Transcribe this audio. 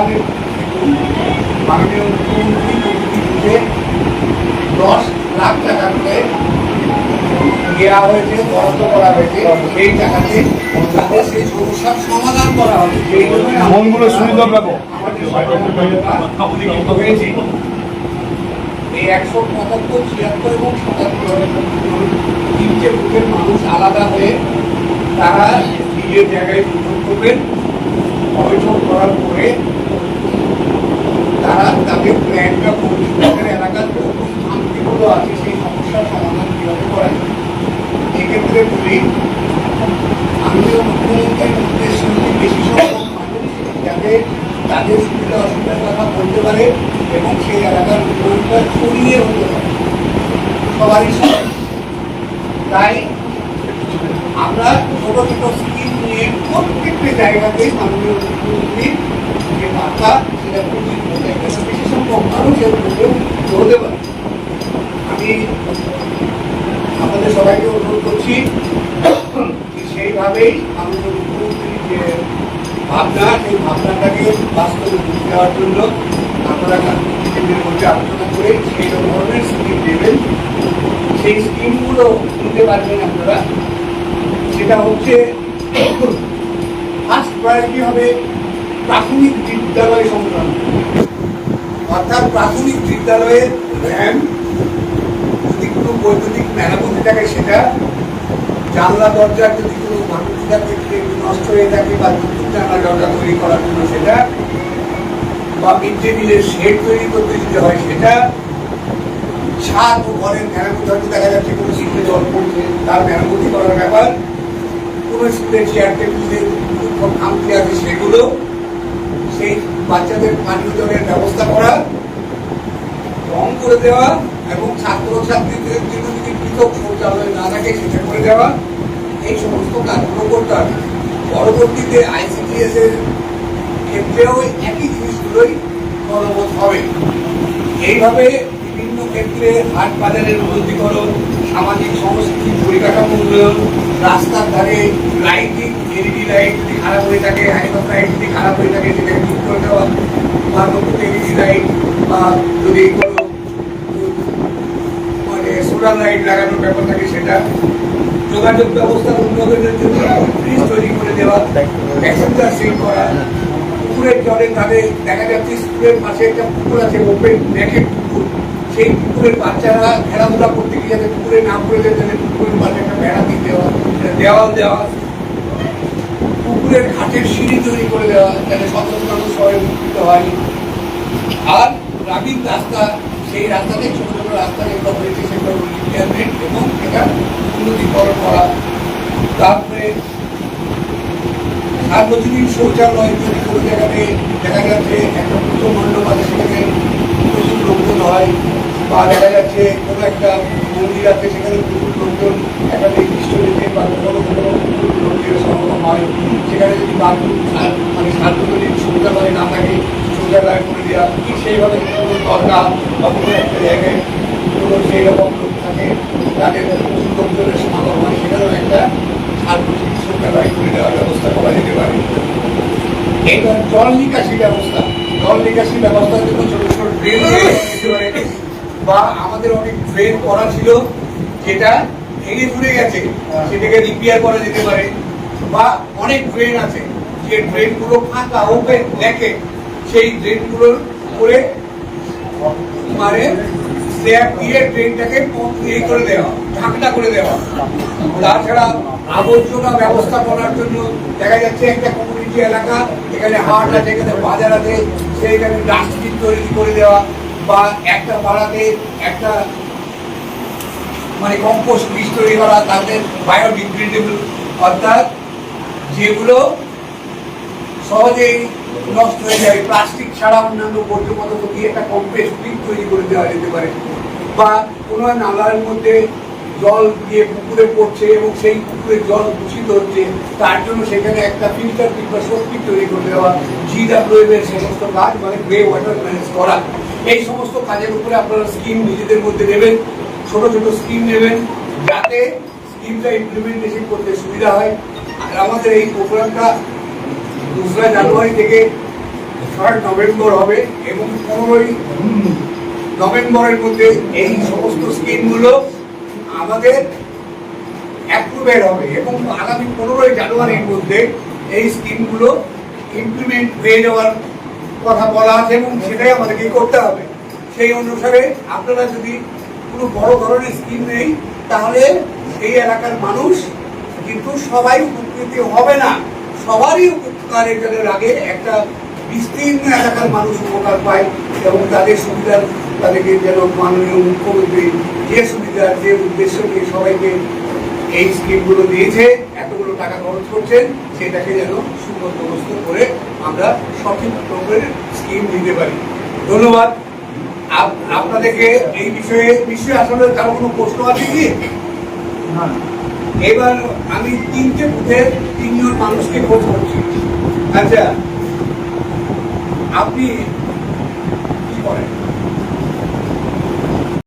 সমাধানের মাননীয় মুখ্যমন্ত্রী প্রতিনিধিকে 10 লাখ টাকা করে দেওয়া হয়েছে, বরাদ্দ করা হয়েছে। সেই টাকাতে তাদের সেই সমস্যার সমাধান করা হবে। সেই জন্য মনগুলো সুবিধা পাবো হয়েছে এই 175, 76 এবং 77 তিনটে বুথের মানুষ আলাদা হয়ে তারা নিজের জায়গায় বৈঠক করবেন। বৈঠক করার পরে তারা তাদের প্ল্যানটা করবে, তাদের এলাকার যত স্থানগুলো আছে সেই সমস্যার সমাধান কীভাবে করা যায়। এক্ষেত্রে বলি, আমিও মুখ্যমন্ত্রীর উদ্দেশ্য বেশি সংখ্যক মানুষ যাতে তাদের সুবিধা অসুবিধার কথা বলতে পারে এবং সেই এলাকার উন্নয়নটা ছড়িয়ে হতে পারে সবারই সাথে। তাই আমরা ছোট ছোট স্কিম নিয়ে প্রত্যেকটা জায়গাতেই মাননীয় মুখ্যমন্ত্রীর যে বার্তা সেটা বেশি সংখ্যক মানুষের মধ্যেও হতে পারে। আমি আপনাদের সবাইকে অনুরোধ করছি সেইভাবেই মাননীয় মুখ্যমন্ত্রীর যে ভাবনা, সেই ভাবনাটাকে বাস্তবে রূপ দেওয়ার জন্য আপনারা কেন্দ্রের মধ্যে আলোচনা করে সেই ধরনের স্কিম দেবেন। সেই স্কিমগুলো নিতে পারবেন আপনারা। সেটা হচ্ছে ফার্স্ট প্রায়োরিটি হবে প্রাথমিক বিদ্যালয় সংক্রান্ত, অর্থাৎ প্রাথমিক বিদ্যালয়ের র্যাম্প যদি কোনো বৈদ্যুতিক মেরামতি থাকে সেটা, জানলা দরজার যদি কোনো মানুষের ক্ষেত্রে নষ্ট হয়ে থাকে বা নতুন জানলা দরজা তৈরি করার জন্য সেটা, বা মিড ডে মিলের শেড তৈরি করতে যদি হয় সেটা, ছাদ ও ঘরের মেরামতি, হয়তো দেখা যাচ্ছে কোনো শীতে জল পড়ছে তার মেরামতি করার ব্যাপার, কোনো স্কুলের চেয়ার টেবিলের খামতি আছে সেগুলো, সেই বাচ্চাদের পানীয় জলের ব্যবস্থা করা, রং করে দেওয়া এবং ছাত্রছাত্রীদের জন্য যদি পৃথক শৌচালয় না থাকে সেটা করে দেওয়া, এই সমস্ত কাজগুলো করতে হবে। পরবর্তীতে ICDS এর ক্ষেত্রেও একই জিনিসগুলোই ফলবৎ হবে। এইভাবে বিভিন্ন ক্ষেত্রে হাট বাজারের উন্নতিকরণ, সামাজিক সংস্কৃতির পরিকাঠামো উন্নয়ন, রাস্তার ধারে লাইটিং, LED লাইট যদি খারাপ হয়ে থাকে, হাইড্রোজেন লাইট যদি খারাপ হয়ে থাকে সেটাকে ঠিক করে দেওয়া, বা নতুন LED লাইট বা যদি কোনো সোলার লাইট লাগানোর ব্যাপার থাকে সেটা, যোগাযোগ ব্যবস্থার উন্নয়নের জন্য ব্রিজ তৈরি করে দেওয়া, প্যাসেঞ্জার সিট করা, পুকুরের জলের ধারে দেখা যাচ্ছে স্কুলের পাশে একটা পুকুর আছে, ওপেন ন্যাকেট পুকুর, সেই পুকুরের বাচ্চারা খেলাধুলা করতে গিয়ে যাতে পুকুরে না পড়ে যায় তাহলে পুকুরের পাশে একটা বেড়া দিয়ে দেওয়া, দেওয়াল দেওয়া, পুকুরের ঘাটের সিঁড়ি তৈরি করে দেওয়া যাতে সচেতন মানুষ সবাই উপকৃত হয়। আর গ্রামীণ রাস্তা, সেই রাস্তাতে ছোট ছোট রাস্তা যেগুলো হয়েছে সেগুলো রিপেয়ারমেন্ট এবং এটা উন্নতিকরণ করা। তারপরে সার্বজনীন শৌচালয় যদি কোনো জায়গাতে দেখা যাচ্ছে একটা পুজো মণ্ডপ আছে সেখানে প্রচুর লোকজন হয়, বা দেখা যাচ্ছে কোনো একটা মন্দির আছে সেখানে প্রচুর লোকজন একটা নির্দিষ্ট রেটে বা কোনো কোনো লোকের সমাগম হয়, সেখানে যদি বাথরুম মানে সার্বজনীন শৌচালয় না থাকে শৌচালয় করে দেওয়া, ঠিক সেইভাবে কোনো দরকার বা কোনো একটা জায়গায় কোনো সেই রকম লোক থাকে তাদের প্রচুর লোকজনের সমাগম হয়, সেখানেও একটা সার্বজনীন শৌচালয় করে দেওয়ার ব্যবস্থা করা যেতে পারে। এইবার জল নিকাশি ব্যবস্থা, জল নিকাশি ব্যবস্থার জন্য ছোট ছোট ড্রেন দিতে পারে, বা আমাদের অনেক ড্রেন করা ছিল যেটা ভেঙে চুরে গেছে সেটাকে রিপেয়ার করা যেতে পারে, বা অনেক ড্রেন আছে যে ড্রেনগুলো ফাঁকা ওপেন দেখে সেই ড্রেনগুলোর করে মানে স্ল্যাব দিয়ে ড্রেনটাকে ইয়ে করে দেওয়া, ঢাকনা করে দেওয়া। তাছাড়া আবর্জনা ব্যবস্থাপনার জন্য দেখা যাচ্ছে একটা কমিউনিটি এলাকা, এখানে হাট আছে, এখানে বাজার আছে, সেইখানে ডাস্টবিন তৈরি করে দেওয়া, বা একটা পাড়াতে একটা মানে কম্পোস্ট বীজ তৈরি করা, তাদের বায়োডিগ্রেডেবল অর্থাৎ যেগুলো সহজেই নষ্ট হয়ে যায়, প্লাস্টিক ছাড়া অন্যান্য বর্জ্য পদার্থ দিয়ে একটা কম্পোস্ট বীজ তৈরি করে দেওয়া যেতে পারে। বা কোনো নালার মধ্যে জল দিয়ে পুকুরে পড়ছে এবং সেই পুকুরের জল দূষিত হচ্ছে, তার জন্য সেখানে একটা ফিল্টার কিংবা শক্তি তৈরি করে দেওয়া, GWM এর সমস্ত কাজ মানে গ্রে ওয়াটার ম্যানেজ করা, এই সমস্ত কাজের উপরে আপনারা স্কিম নিজেদের মধ্যে নেবেন, ছোট ছোট স্কিম নেবেন যাতে স্কিমটা ইমপ্লিমেন্টেশন করতে সুবিধা হয়। আর আমাদের এই প্রোগ্রামটা 2রা জানুয়ারি থেকে নভেম্বর হবে এবং 15ই নভেম্বরের মধ্যে এই সমস্ত স্কিমগুলো আমাদের অ্যাপ্রুভের হবে এবং আগামী 15ই জানুয়ারির মধ্যে এই স্কিমগুলো ইমপ্লিমেন্ট হয়ে যাওয়ার কথা বলা আছে এবং সেটাই আমাদেরকে করতে হবে। সেই অনুসারে আপনারা যদি কোনো বড় ধরনের স্কিম নেই তাহলে এই এলাকার মানুষ কিন্তু সবাই উপকৃত হবে না, সবারই উপকারের আগে একটা বিস্তীর্ণ এলাকার মানুষ উপকার পায় এবং তাদের সুবিধার তাদেরকে যেন মাননীয় মুখ্যমন্ত্রী যে সুবিধার যে উদ্দেশ্য নিয়ে সবাইকে এই স্কিমগুলো দিয়েছে, এতগুলো টাকা খরচ করছেন, সেটাকে যেন সুবন্দোবস্ত করে আমরা সঠিক রকমের স্কিম দিতে পারি। ধন্যবাদ আপনাদেরকে। এই বিষয়ে নিশ্চয়ই আসলে কারো কোনো প্রশ্ন আছে কি? এবার আমি 3টে বুথের 3 জন মানুষকে খোঁজ করছি। আচ্ছা, আপনি